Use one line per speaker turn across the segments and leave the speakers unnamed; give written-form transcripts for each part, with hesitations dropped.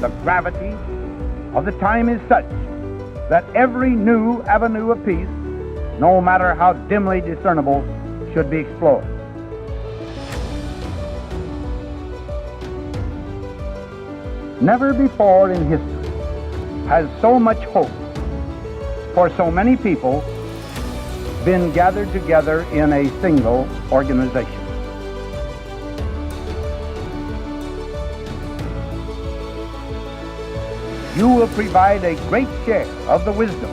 The gravity of the time is such that every new avenue of peace, no matter how dimly discernible, should be explored. Never before in history has so much hope for so many people been gathered together in a single organization. You will provide a great share of the wisdom,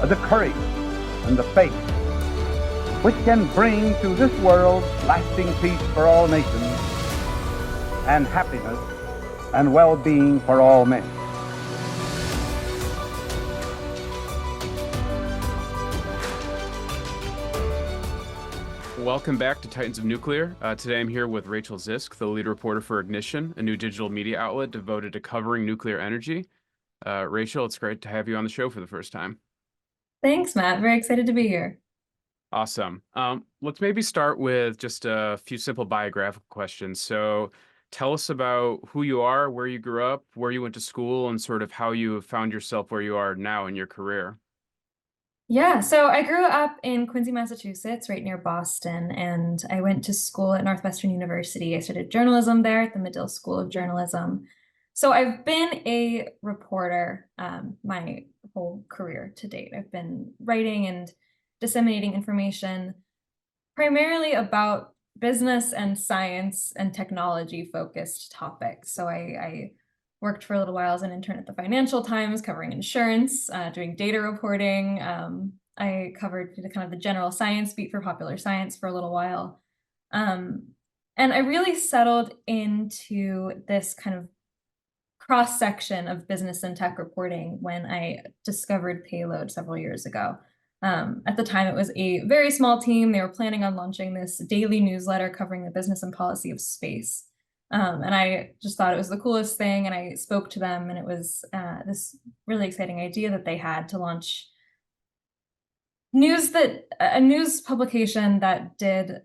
of the courage, and the faith which can bring to this world lasting peace for all nations and happiness and well-being for all men.
Welcome back to Titans of Nuclear. Today I'm here with Rachael Zisk, the lead reporter for Ignition, a new digital media outlet devoted to covering nuclear energy. Rachael, it's great to have you on the show for the first time.
Thanks, Matt. Very excited to be here.
Awesome. Let's maybe start with just a few simple biographical questions. So tell us about who you are, where you grew up, where you went to school, and sort of how you have found yourself where you are now in your career.
Yeah, so I grew up in Quincy, Massachusetts, right near Boston, and I went to school at Northwestern University. I studied journalism there at the Medill School of Journalism. So I've been a reporter my whole career to date. I've been writing and disseminating information primarily about business and science and technology focused topics. So I worked for a little while as an intern at the Financial Times covering insurance, doing data reporting. I covered kind of the general science beat for Popular Science for a little while. And I really settled into this kind of cross-section of business and tech reporting when I discovered Payload several years ago. At the time, it was a very small team. They were planning on launching this daily newsletter covering the business and policy of space. And I just thought it was the coolest thing. And I spoke to them, and it was this really exciting idea that they had to launch a news publication that did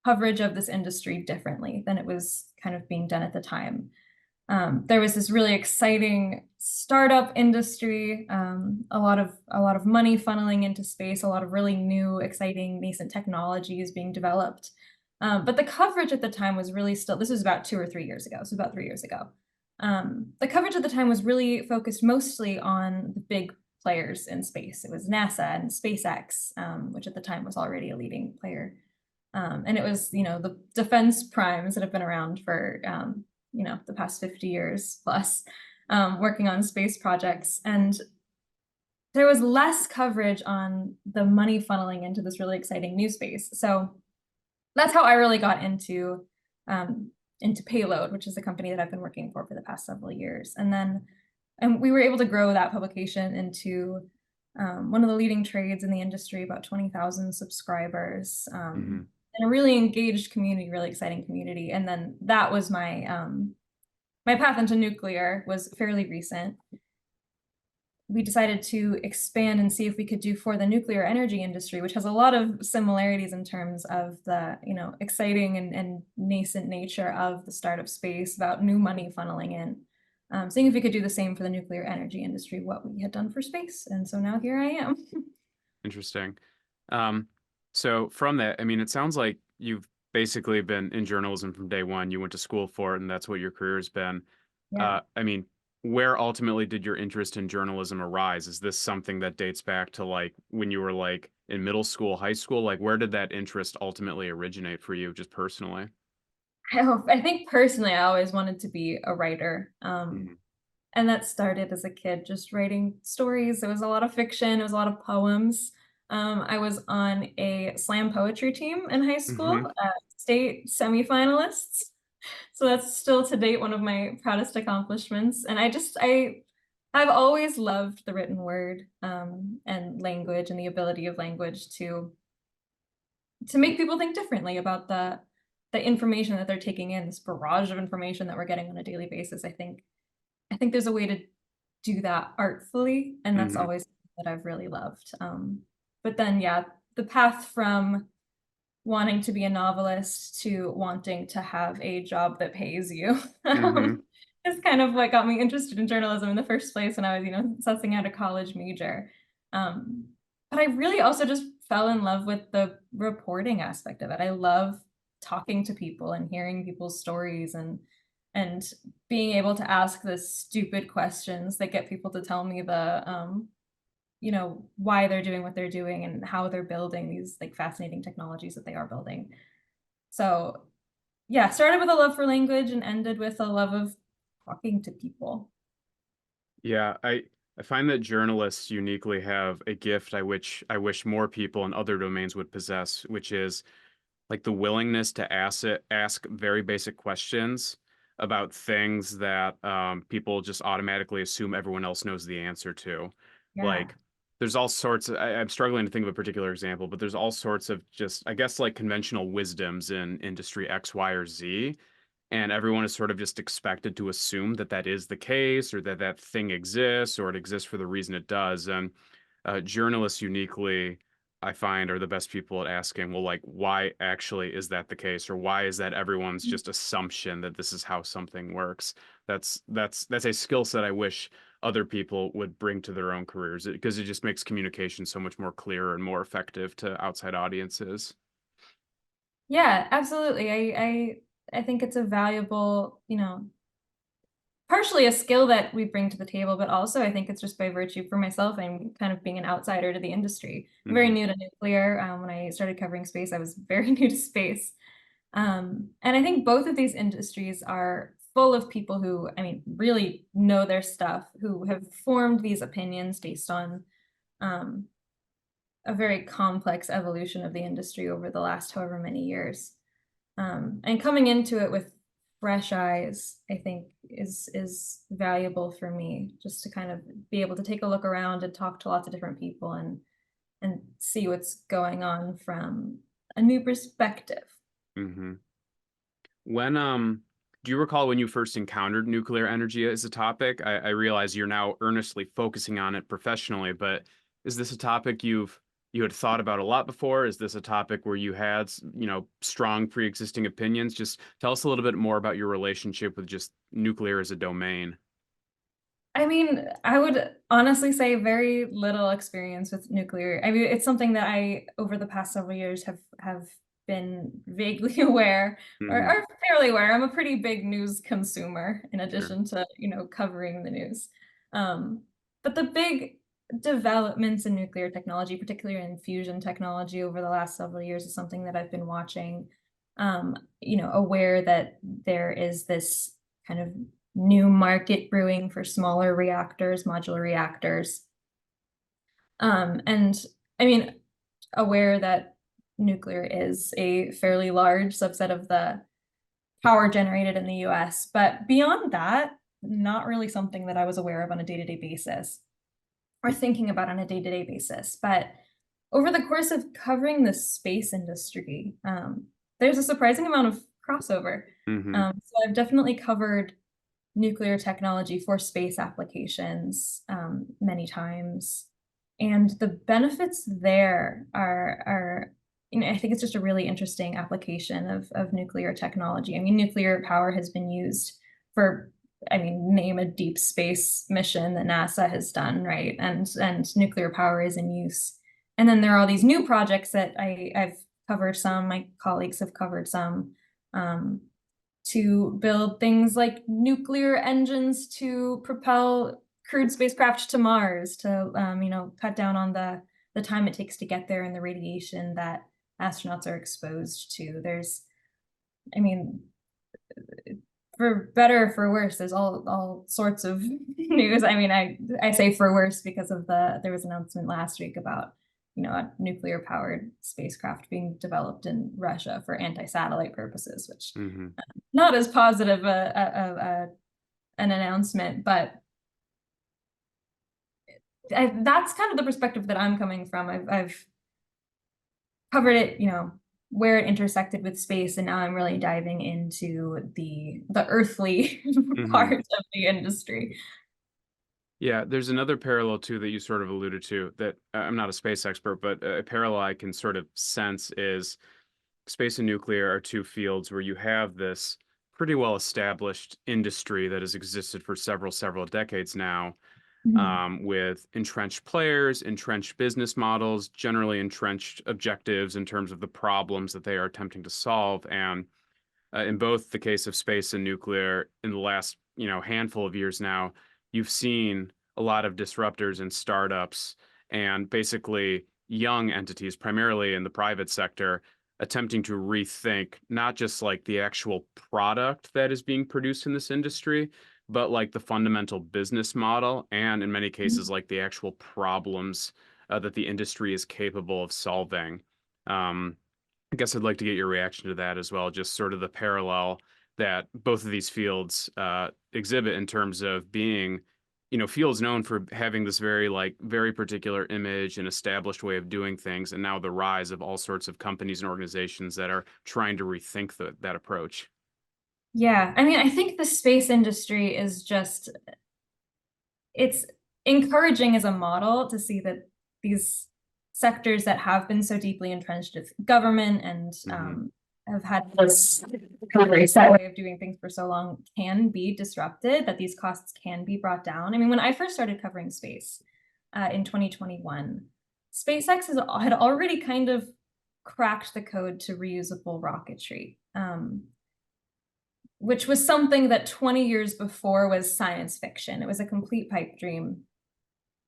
coverage of this industry differently than it was kind of being done at the time. There was this really exciting startup industry, a lot of money funneling into space, a lot of really new, exciting, nascent technologies being developed. But the coverage at the time was really still, this was about 2 or 3 years ago, so about 3 years ago. The coverage at the time was really focused mostly on the big players in space. It was NASA and SpaceX, which at the time was already a leading player. And it was, the defense primes that have been around for, the past 50 years plus, working on space projects. And there was less coverage on the money funneling into this really exciting new space. So that's how I really got into Payload, which is a company that I've been working for the past several years. And we were able to grow that publication into one of the leading trades in the industry, about 20,000 subscribers, and a really engaged community, really exciting community. And then that was my path into nuclear was fairly recent. We decided to expand and see if we could do for the nuclear energy industry, which has a lot of similarities in terms of the exciting and nascent nature of the start of space, about new money funneling in, seeing if we could do the same for the nuclear energy industry, what we had done for space. And so now here I am.
Interesting. So from that, I mean, it sounds like you've basically been in journalism from day one. You went to school for it, and that's what your career has been.
Yeah.
I mean, where ultimately did your interest in journalism arise? Is this something that dates back to like when you were like in middle school, high school? Like, where did that interest ultimately originate for you, just personally?
I think personally, I always wanted to be a writer. And that started as a kid, just writing stories. It was a lot of fiction. It was a lot of poems. I was on a slam poetry team in high school, state semifinalists. So that's still to date one of my proudest accomplishments. And I've always loved the written word and language and the ability of language to make people think differently about the information that they're taking in, this barrage of information that we're getting on a daily basis. I think there's a way to do that artfully, and that's always what I've really loved. But then, yeah, the path from wanting to be a novelist to wanting to have a job that pays you is kind of what got me interested in journalism in the first place when I was, sussing out a college major. But I really also just fell in love with the reporting aspect of it. I love talking to people and hearing people's stories and being able to ask the stupid questions that get people to tell me why they're doing what they're doing and how they're building these like fascinating technologies that they are building. So yeah, started with a love for language and ended with a love of talking to people.
Yeah, I find that journalists uniquely have a gift I wish more people in other domains would possess, which is like the willingness to ask very basic questions about things that people just automatically assume everyone else knows the answer to.
Yeah.
Like there's all sorts of, I'm struggling to think of a particular example, but there's all sorts of just, I guess, like conventional wisdoms in industry X, Y, or Z. And everyone is sort of just expected to assume that that is the case or that that thing exists or it exists for the reason it does. And journalists uniquely, I find, are the best people at asking, well, like, why actually is that the case, or why is that everyone's just assumption that this is how something works? That's a skill set I wish other people would bring to their own careers because it just makes communication so much more clear and more effective to outside audiences.
Yeah, absolutely. I think it's a valuable, partially a skill that we bring to the table, but also I think it's just by virtue for myself. I'm kind of being an outsider to the industry. I'm very
Hmm.
new to nuclear. When I started covering space, I was very new to space. And I think both of these industries are full of people who, I mean, really know their stuff, who have formed these opinions based on um, a very complex evolution of the industry over the last however many years. And coming into it with fresh eyes, I think is valuable for me, just to kind of be able to take a look around and talk to lots of different people and see what's going on from a new perspective.
Hmm. When do you recall when you first encountered nuclear energy as a topic? I realize you're now earnestly focusing on it professionally, but is this a topic you had thought about a lot before? Is this a topic where you had, strong pre-existing opinions? Just tell us a little bit more about your relationship with just nuclear as a domain.
I mean, I would honestly say very little experience with nuclear. I mean, it's something that I, over the past several years, have been vaguely aware
Hmm.
or fairly aware. I'm a pretty big news consumer in
Sure.
addition to, covering the news. Um, but the big developments in nuclear technology, particularly in fusion technology over the last several years, is something that I've been watching. Aware that there is this kind of new market brewing for smaller reactors, modular reactors. And I mean, aware that nuclear is a fairly large subset of the power generated in the US. But beyond that, not really something that I was aware of on a day-to-day basis or thinking about on a day-to-day basis. But over the course of covering the space industry, there's a surprising amount of crossover.
Hmm.
So I've definitely covered nuclear technology for space applications many times. And the benefits there are, I think it's just a really interesting application of nuclear technology. I mean, nuclear power has been used for, name a deep space mission that NASA has done, right? And nuclear power is in use. And then there are all these new projects that I've covered some, my colleagues have covered some, to build things like nuclear engines to propel crewed spacecraft to Mars to cut down on the time it takes to get there and the radiation that astronauts are exposed to. There's, I mean, for better or for worse, there's all sorts of news. I mean, I say for worse because of there was an announcement last week about a nuclear powered spacecraft being developed in Russia for anti-satellite purposes, which
Hmm.
not as positive an announcement, but that's kind of the perspective that I'm coming from. I've covered it, where it intersected with space, and now I'm really diving into the earthly
Hmm.
part of the industry.
Yeah, there's another parallel too that you sort of alluded to that I'm not a space expert, but a parallel I can sort of sense is space and nuclear are two fields where you have this pretty well established industry that has existed for several decades now, with entrenched players, entrenched business models, generally entrenched objectives in terms of the problems that they are attempting to solve. And in both the case of space and nuclear, in the last handful of years now, you've seen a lot of disruptors and startups and basically young entities, primarily in the private sector, attempting to rethink not just like the actual product that is being produced in this industry, but like the fundamental business model, and in many cases, like the actual problems that the industry is capable of solving. I guess I'd like to get your reaction to that as well, just sort of the parallel that both of these fields exhibit in terms of being, fields known for having this very particular image and established way of doing things, and now the rise of all sorts of companies and organizations that are trying to rethink that approach.
Yeah, I mean, I think the space industry is just, it's encouraging as a model to see that these sectors that have been so deeply entrenched with government and have had this very set way of doing things for so long can be disrupted, that these costs can be brought down. I mean, when I first started covering space in 2021, SpaceX had already kind of cracked the code to reusable rocketry, which was something that 20 years before was science fiction. It was a complete pipe dream.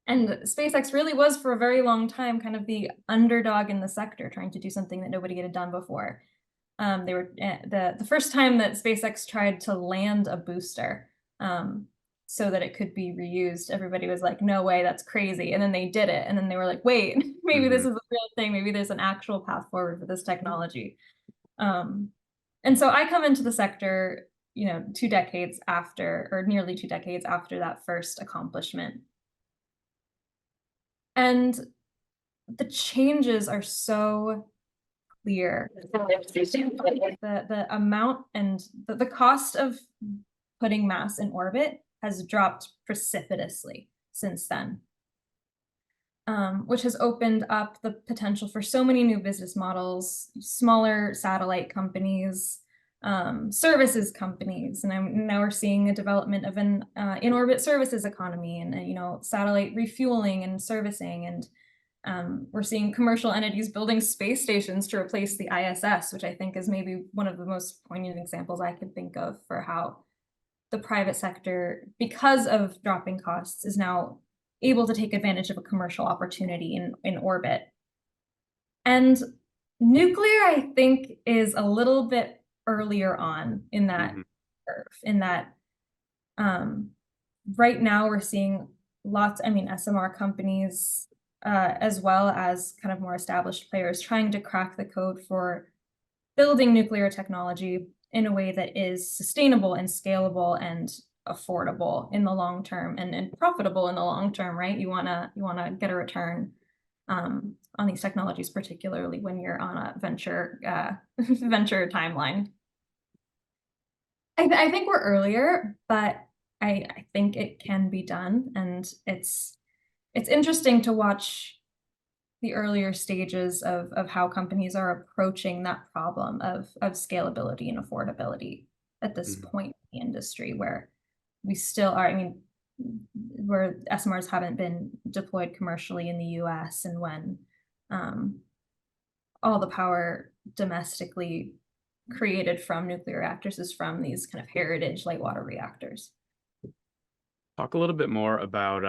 And SpaceX really was, for a very long time, kind of the underdog in the sector, trying to do something that nobody had done before. They were the first time that SpaceX tried to land a booster so that it could be reused. Everybody was like, "No way, that's crazy!" And then they did it, and then they were like, "Wait, maybe this is a real thing. Maybe there's an actual path forward for this technology." And so I come into the sector, 2 decades after, or nearly 2 decades after that first accomplishment. And the changes are so clear. The amount and the cost of putting mass in orbit has dropped precipitously since then, which has opened up the potential for so many new business models, smaller satellite companies, services companies, and now we're seeing a development of an in-orbit services economy, and satellite refueling and servicing, and we're seeing commercial entities building space stations to replace the ISS, which I think is maybe one of the most poignant examples I could think of for how the private sector, because of dropping costs, is now able to take advantage of a commercial opportunity in orbit. And nuclear, I think, is a little bit earlier on in that curve, in that right now we're seeing SMR companies as well as kind of more established players trying to crack the code for building nuclear technology in a way that is sustainable and scalable and affordable in the long term, and profitable in the long term, right? You wanna get a return on these technologies, particularly when you're on a venture timeline. I think we're earlier, but I think it can be done, and it's interesting to watch the earlier stages of how companies are approaching that problem of scalability and affordability at this point in the industry, where we still are, where SMRs haven't been deployed commercially in the US, and when all the power domestically created from nuclear reactors is from these kind of heritage light water reactors.
Talk a little bit more about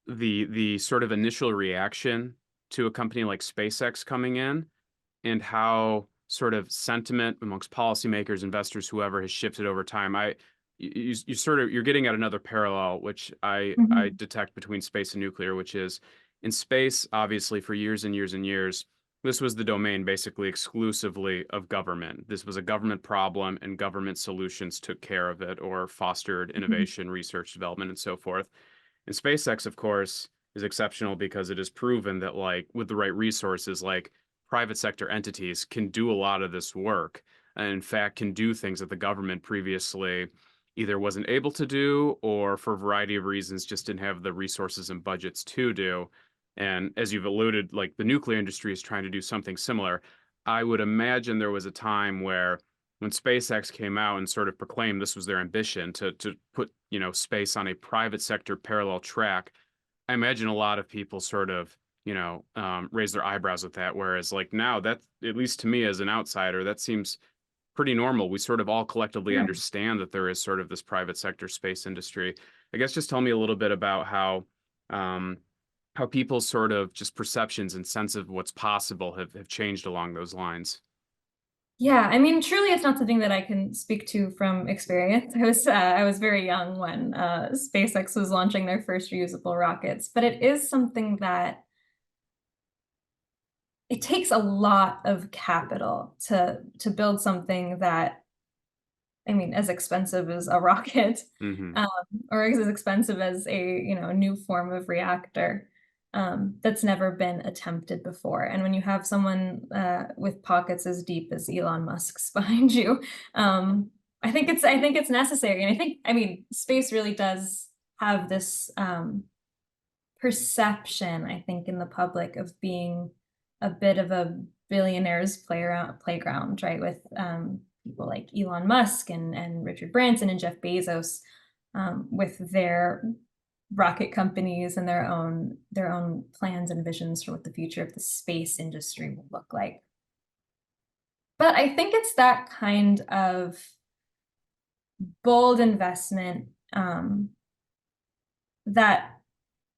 the sort of initial reaction to a company like SpaceX coming in, and how sort of sentiment amongst policymakers, investors, whoever, has shifted over time. You're getting at another parallel, which I detect between space and nuclear, which is in space, obviously, for years and years and years, this was the domain basically exclusively of government. This was a government problem, and government solutions took care of it or fostered innovation, research, development, and so forth. And SpaceX, of course, is exceptional because it is proven that, like, with the right resources, like, private sector entities can do a lot of this work, and in fact can do things that the government previously either wasn't able to do, or for a variety of reasons just didn't have the resources and budgets to do. And as you've alluded, like, the nuclear industry is trying to do something similar. I would imagine there was a time where when SpaceX came out and sort of proclaimed this was their ambition to put, space on a private sector parallel track, I imagine a lot of people sort of, raise their eyebrows at that. Whereas like now that, at least to me as an outsider, that seems pretty normal. We sort of all collectively
Yeah.
understand that there is sort of this private sector space industry. I guess just tell me a little bit about how people's sort of just perceptions and sense of what's possible have changed along those lines.
Yeah, I mean, truly, it's not something that I can speak to from experience. I was very young when SpaceX was launching their first reusable rockets, but it is something that it takes a lot of capital to build something that, I mean, as expensive as a rocket,
Hmm.
um, or as expensive as a new form of reactor, that's never been attempted before. And when you have someone with pockets as deep as Elon Musk's behind you, I think it's necessary. And I mean, space really does have this perception, I think, in the public of being a bit of a billionaire's playground, right? With people like Elon Musk and Richard Branson and Jeff Bezos, with their rocket companies and their own plans and visions for what the future of the space industry will look like. But I think it's that kind of bold investment that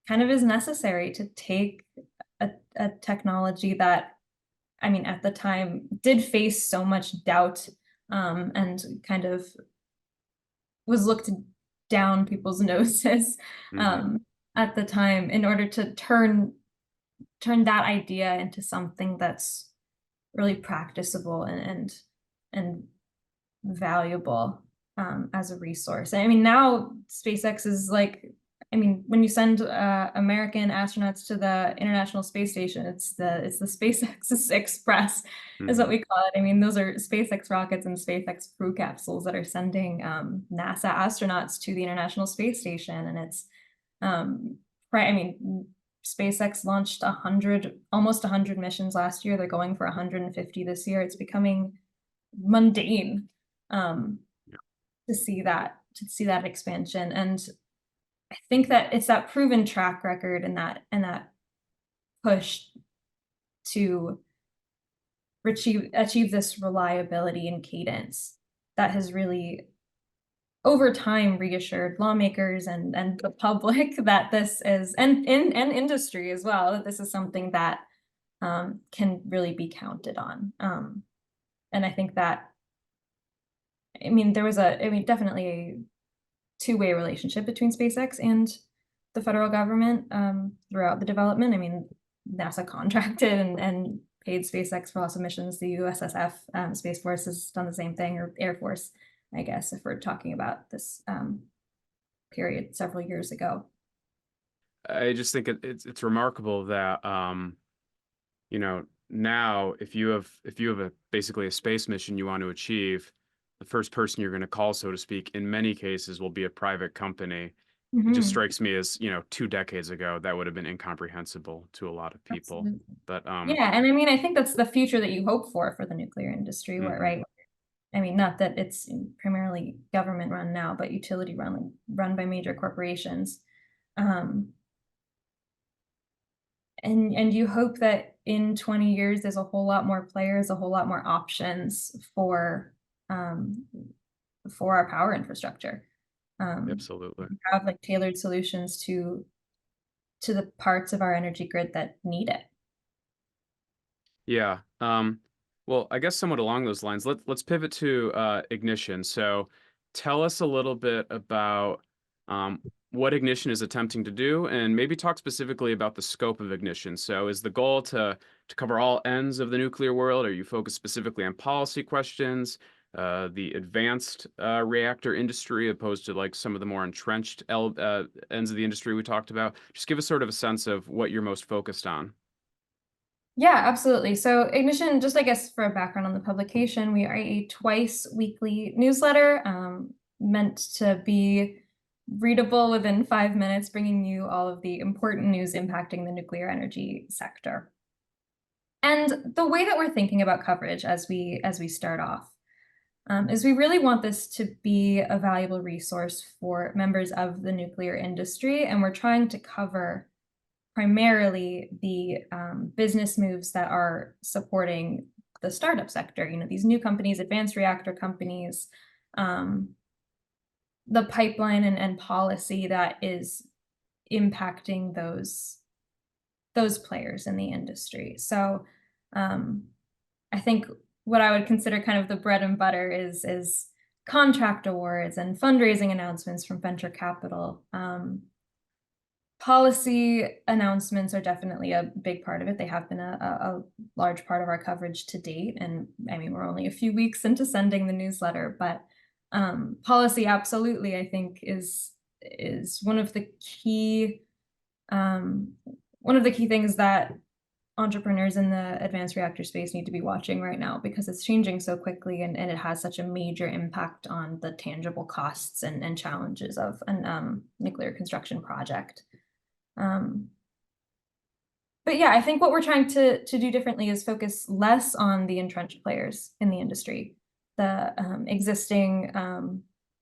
kind of is necessary to take a technology that, I mean, at the time did face so much doubt, and kind of was looked down people's noses,
Hmm.
at the time, in order to turn that idea into something that's really practicable and valuable, as a resource. I mean, now SpaceX is like, I mean, when you send American astronauts to the International Space Station, it's the SpaceX Express, is what
Hmm.
we call it. I mean, those are SpaceX rockets and SpaceX crew capsules that are sending NASA astronauts to the International Space Station, and it's right. I mean, SpaceX launched almost 100 missions last year. They're going for 150 this year. It's becoming mundane, um, to see that expansion. And I think that it's that proven track record and that push to achieve this reliability and cadence that has really, over time, reassured lawmakers and the public that this is, and industry as well, that this is something that can really be counted on. And I think that, I mean, definitely a two-way relationship between SpaceX and the federal government throughout the development. I mean, NASA contracted and paid SpaceX for lots of missions. The USSF Space Force has done the same thing, or Air Force, I guess, if we're talking about this period several years ago.
I just think it's remarkable that now if you have basically a space mission you want to achieve, the first person you're going to call, so to speak, in many cases will be a private company. It just
Mhm.
strikes me as, 2 decades ago, that would have been incomprehensible to a lot of people.
Absolutely.
But
Yeah, and I mean, I think that's the future that you hope for the nuclear industry,
mhm.
right? I mean, not that it's primarily government run now, but utility run by major corporations. Um, and you hope that in 20 years there's a whole lot more players, a whole lot more options um, for our power infrastructure.
Absolutely.
Have like tailored solutions to the parts of our energy grid that need it.
Yeah. Well, I guess somewhat along those lines, let's pivot to ignition. So tell us a little bit about what ignition is attempting to do, and maybe talk specifically about the scope of ignition. So is the goal to cover all ends of the nuclear world? Are you focused specifically on policy questions, the advanced reactor industry, opposed to like some of the more entrenched ends of the industry we talked about? Just give us sort of a sense of what you're most focused on.
Yeah, absolutely. So Ignition, just I guess for a background on the publication, we are a twice weekly newsletter, meant to be readable within 5 minutes, bringing you all of the important news impacting the nuclear energy sector. And the way that we're thinking about coverage as we start off, is we really want this to be a valuable resource for members of the nuclear industry, and we're trying to cover primarily the business moves that are supporting the startup sector, these new companies, advanced reactor companies, the pipeline and policy that is impacting those players in the industry. So I think what I would consider kind of the bread and butter is contract awards and fundraising announcements from venture capital. Policy announcements are definitely a big part of it. They have been a large part of our coverage to date. And I mean, we're only a few weeks into sending the newsletter, but policy absolutely, I think, is one of the key things that entrepreneurs in the advanced reactor space need to be watching right now, because it's changing so quickly, and it has such a major impact on the tangible costs and challenges of a nuclear construction project. But yeah, I think what we're trying to do differently is focus less on the entrenched players in the industry, the existing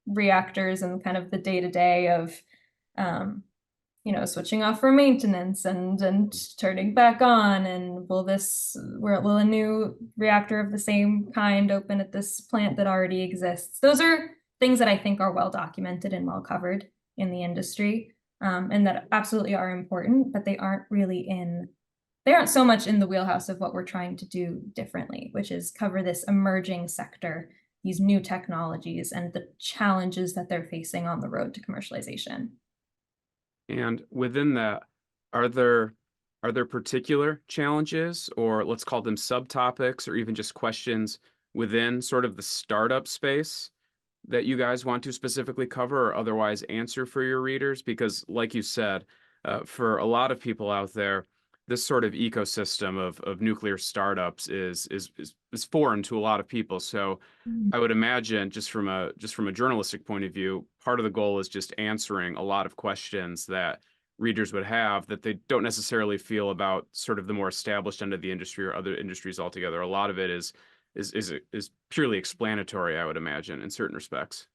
reactors, and kind of the day-to-day of switching off for maintenance and turning back on, and will a new reactor of the same kind open at this plant that already exists? Those are things that I think are well documented and well covered in the industry, and that absolutely are important, but they aren't so much in the wheelhouse of what we're trying to do differently, which is cover this emerging sector, these new technologies, and the challenges that they're facing on the road to commercialization.
And within that, are there particular challenges, or let's call them subtopics, or even just questions within sort of the startup space that you guys want to specifically cover or otherwise answer for your readers? Because like you said, for a lot of people out there, this sort of ecosystem of nuclear startups is foreign to a lot of people. So I would imagine, just from a journalistic point of view, part of the goal is just answering a lot of questions that readers would have that they don't necessarily feel about sort of the more established end of the industry or other industries altogether. A lot of it is purely explanatory, I would imagine, in certain respects.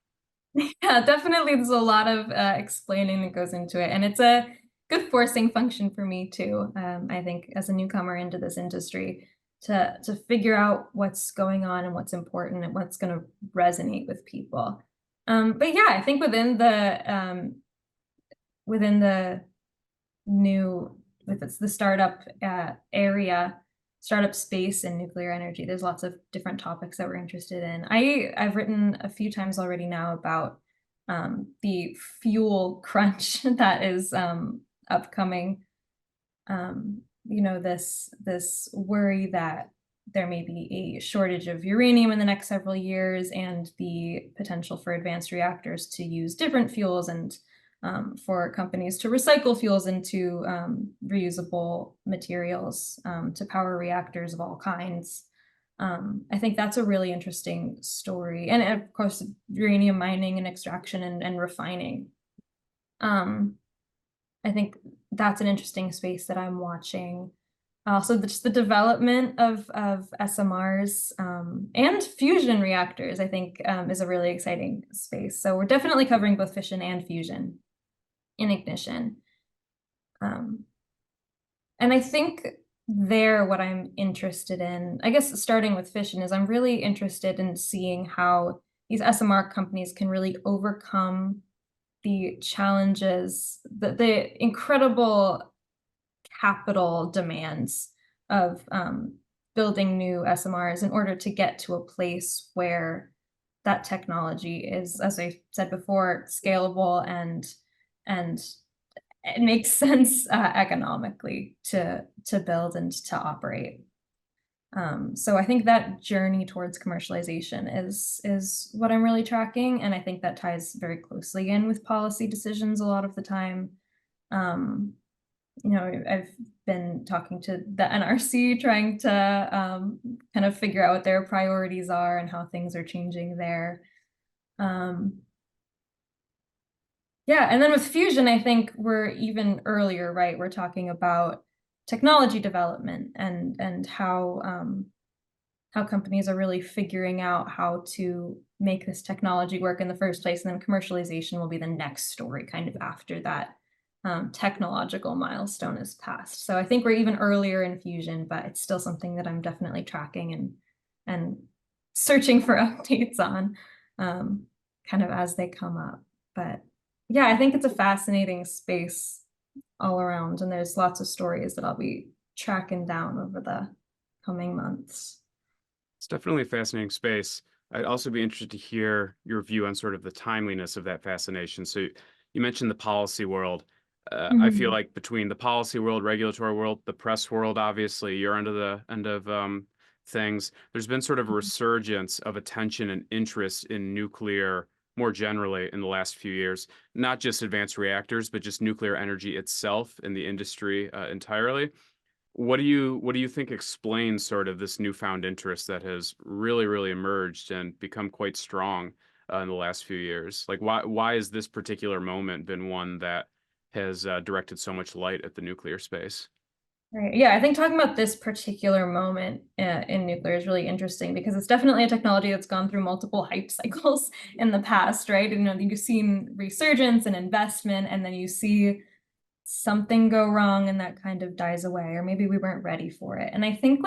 Yeah, definitely. There's a lot of explaining that goes into it, and it's a good forcing function for me too. I think, as a newcomer into this industry, to figure out what's going on and what's important and what's going to resonate with people. But yeah, I think within the the startup area, startup space in nuclear energy, there's lots of different topics that we're interested in. I've written a few times already now about the fuel crunch that is upcoming. This worry that there may be a shortage of uranium in the next several years, and the potential for advanced reactors to use different fuels, and for companies to recycle fuels into reusable materials to power reactors of all kinds. I think that's a really interesting story. And of course, uranium mining and extraction and refining. I think that's an interesting space that I'm watching. Also, just the development of SMRs and fusion reactors, I think, is a really exciting space. So we're definitely covering both fission and fusion in ignition. And I think what I'm interested in, I guess starting with fission, is I'm really interested in seeing how these SMR companies can really overcome the challenges, the incredible capital demands of building new SMRs in order to get to a place where that technology is, as I said before, scalable and it makes sense economically to build and to operate. So I think that journey towards commercialization is what I'm really tracking, and I think that ties very closely in with policy decisions a lot of the time. I've been talking to the NRC, trying to kind of figure out what their priorities are and how things are changing there. Yeah, and then with fusion, I think we're even earlier, right? We're talking about technology development and how how companies are really figuring out how to make this technology work in the first place, and then commercialization will be the next story kind of after that technological milestone is passed. So I think we're even earlier in fusion, but it's still something that I'm definitely tracking and searching for updates on kind of as they come up. But yeah, I think it's a fascinating space all around, and there's lots of stories that I'll be tracking down over the coming months.
It's definitely a fascinating space. I'd also be interested to hear your view on sort of the timeliness of that fascination. So you mentioned the policy world. I feel like between the policy world, regulatory world, the press world, obviously, you're under the end of things. There's been sort of a resurgence of attention and interest in nuclear more generally in the last few years, not just advanced reactors, but just nuclear energy itself in the industry entirely. What do you think explains sort of this newfound interest that has really emerged and become quite strong in the last few years? Like why has this particular moment been one that has directed so much light at the nuclear space?
Right. Yeah, I think talking about this particular moment in nuclear is really interesting because it's definitely a technology that's gone through multiple hype cycles in the past, right? And, you know, you've seen resurgence and investment, and then you see something go wrong and that kind of dies away, or maybe we weren't ready for it. And I think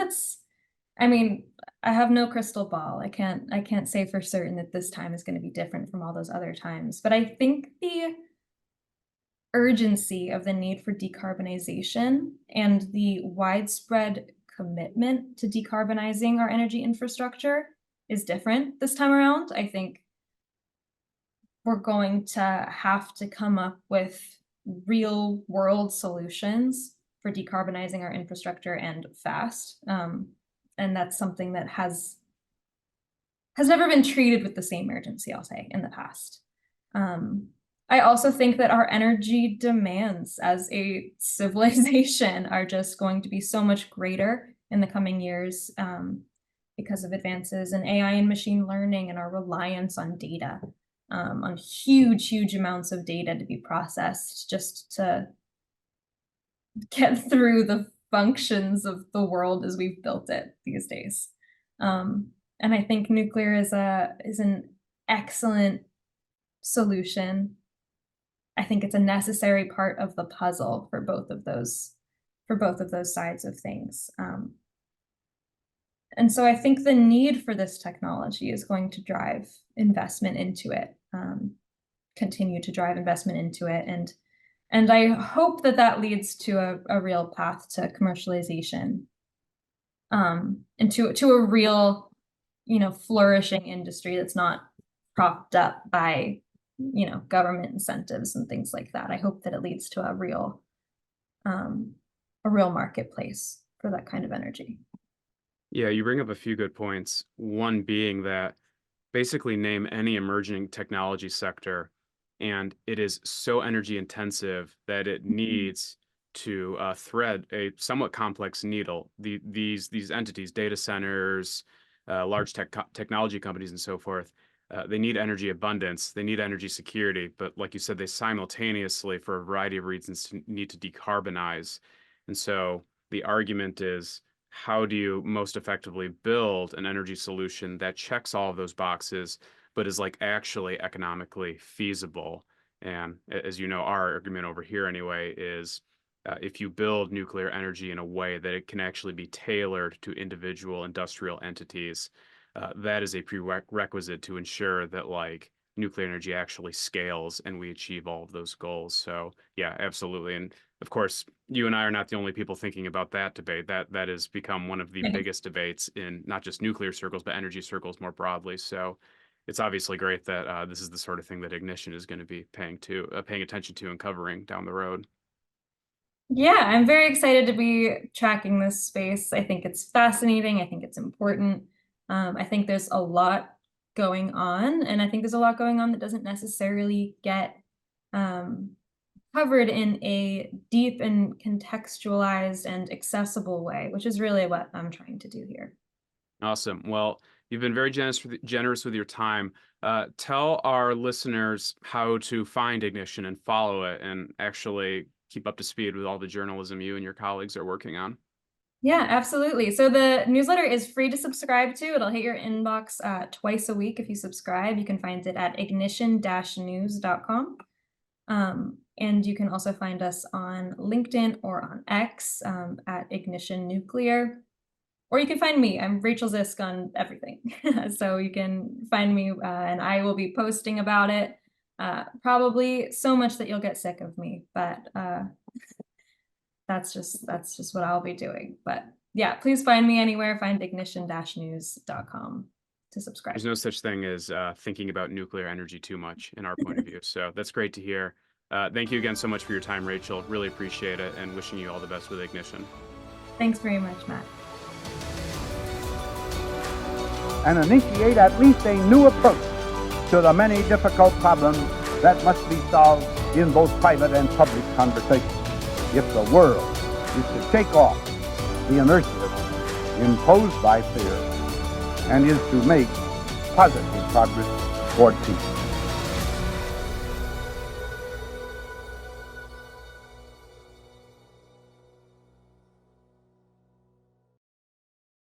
I mean, I have no crystal ball. I can't say for certain that this time is going to be different from all those other times, but I think the urgency of the need for decarbonization and the widespread commitment to decarbonizing our energy infrastructure is different this time around. I think we're going to have to come up with real world solutions for decarbonizing our infrastructure and fast. And that's something that has never been treated with the same urgency, I'll say, in the past. I also think that our energy demands as a civilization are just going to be so much greater in the coming years because of advances in AI and machine learning and our reliance on data, on huge amounts of data to be processed just to get through the functions of the world as we've built it these days. And I think nuclear is an excellent solution. I think it's a necessary part of the puzzle for both of those sides of things. And so I think the need for this technology is going to drive investment into it, continue to drive investment into it, and I hope that that leads to a real path to commercialization, and to a real, flourishing industry that's not propped up by, government incentives and things like that. I hope that it leads to a real marketplace for that kind of energy.
Yeah, you bring up a few good points. One being that basically name any emerging technology sector, and it is so energy intensive that it needs to thread a somewhat complex needle. These entities, data centers, large technology companies, and so forth, they need energy abundance, they need energy security, but like you said, they simultaneously, for a variety of reasons, need to decarbonize. And so the argument is, how do you most effectively build an energy solution that checks all of those boxes, but is like actually economically feasible? And as you know, our argument over here anyway is if you build nuclear energy in a way that it can actually be tailored to individual industrial entities, that is a prerequisite to ensure that like nuclear energy actually scales and we achieve all of those goals. So yeah, absolutely. And of course, you and I are not the only people thinking about that debate. That has become one of the biggest debates in not just nuclear circles, but energy circles more broadly. So it's obviously great that this is the sort of thing that Ignition is going to be paying attention to and covering down the road.
Yeah, I'm very excited to be tracking this space. I think it's fascinating. I think it's important. I think there's a lot going on, and I think there's a lot going on that doesn't necessarily get covered in a deep and contextualized and accessible way, which is really what I'm trying to do here.
Awesome. Well, you've been very generous with your time. Tell our listeners how to find Ignition and follow it and actually keep up to speed with all the journalism you and your colleagues are working on.
Yeah, absolutely. So the newsletter is free to subscribe to. It'll hit your inbox twice a week if you subscribe. You can find it at ignition-news.com. And you can also find us on LinkedIn or on X at Ignition Nuclear. Or you can find me. I'm Rachael Zisk on everything. So you can find me and I will be posting about it. Probably so much that you'll get sick of me, but that's just what I'll be doing. But yeah, please find me anywhere. Find ignition-news.com to subscribe.
There's no such thing as thinking about nuclear energy too much in our point of view. So that's great to hear. Thank you again so much for your time, Rachael. Really appreciate it, and wishing you all the best with Ignition.
Thanks very much, Matt.
And initiate at least a new approach to the many difficult problems that must be solved in both private and public conversation if the world is to shake off the inertia imposed by fear and is to make positive progress toward peace.